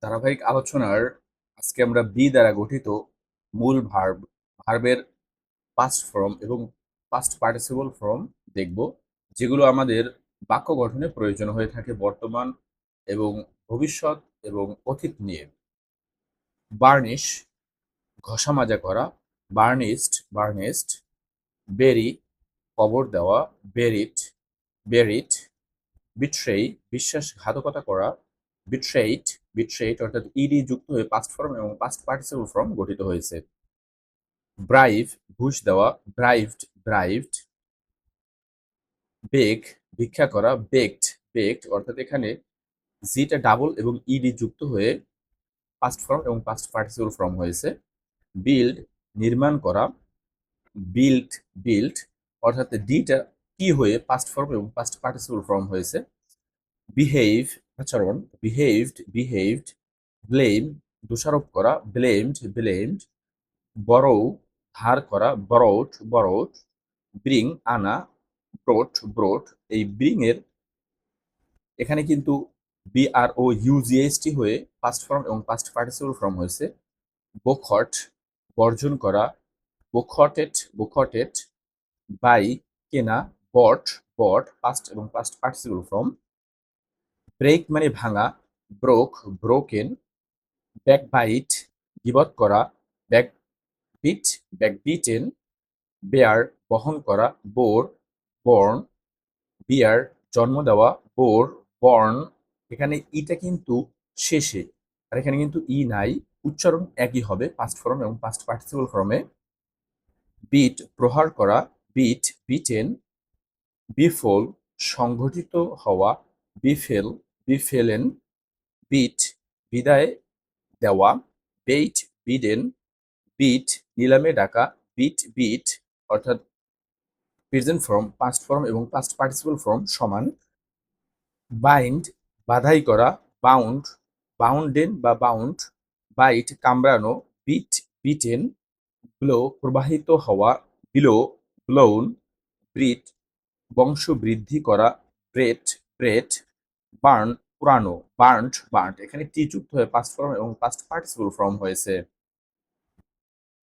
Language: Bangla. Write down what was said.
ধারাবাহিক আলোচনার আজকে আমরা বি দ্বারা গঠিত মূল ভার্বের পাস্ট ফর্ম এবং পাস্ট পার্টিসিপল ফর্ম দেখব, যেগুলো আমাদের বাক্য গঠনে প্রয়োজন হয়ে থাকে বর্তমান এবং ভবিষ্যৎ এবং অতীত নিয়ে। বার্নিশ, ঘষা মাজা করা। বার্নিস্ট। বেরি, কবর দেওয়া। বেরিট। বিট্রেই, বিশ্বাসঘাতকতা করা। বিট্রেইট অর্থাৎ ইডি যুক্ত হয়ে পাস্ট ফর্ম এবং পাস্ট পার্টিসিপল ফর্ম গঠিত হয়েছে। ব্রাইভ, ঘুষ দেওয়া। ব্রাইভড। বেগ, ভিক্ষা করা। বেকড অর্থাৎ এখানে জিটা ডাবল এবং ইডি যুক্ত হয়ে পাস্ট ফর্ম এবং পাস্ট পার্টিসিপল ফর্ম হয়েছে। বিল্ড, নির্মাণ করা। বিল্ট অর্থাৎ ডিটা কি হয়ে পাস্ট ফর্ম এবং পাস্ট পার্টিসিপল ফর্ম হয়েছে। বিহেভ, আচরণ। বিহেভড। ব্লেম, দোষারোপ করা। ব্লেমড। বরো, ধার করা। বরোড। ব্রিং, আনা। ব্রোট। এই ব্রিং এর এখানে কিন্তু BROUGHT হয়ে পাস্ট ফর্ম এবং পাস্ট পার্টিসিপল ফর্ম হয়েছে। বোখট, বর্জন করা। বোখটেট। বাই, কেনা। বট পাস্ট এবং পাস্ট পার্টিসিপল ফর্ম। ব্রেক মানে ভাঙা। ব্রোকেন। ব্যাকবাইট, গীবত করা। ব্যাকবিটেন। বেয়ার, বহন করা। বর্ন। বিয়ার, জন্ম দেওয়া। বর্ন। এখানে ইটা কিন্তু শেষে, আর এখানে কিন্তু ই নাই, উচ্চারণ একই হবে পাস্ট ফর্ম এবং পাস্ট পার্টিসিপল ফর্মে। বিট, প্রহার করা। বিটেন। বিফল, সংঘটিত হওয়া। বিফেলেন। বিট, বিদায় দেওয়া। বিডেন। বিট, নিলামে ডাকা। বিট অর্থাৎ প্রেজেন্ট ফর্ম, পাস্ট ফর্ম এবং পাস্ট পার্টিসিপল ফর্ম সমান। বাইন্ড, বাধাই করা। বাউন্ড। বাইট, কামড়ানো। বিটেন। প্রবাহিত হওয়া। ব্লোন। ব্রিট, বংশ বৃদ্ধি করা। ব্রেট। বার্ন, পুরানো। বার্ন্ট। এখানে টি যুক্ত হয়ে পাস্ট ফর্ম এবং পাস্ট পার্টিসিপল ফর্ম হয়েছে।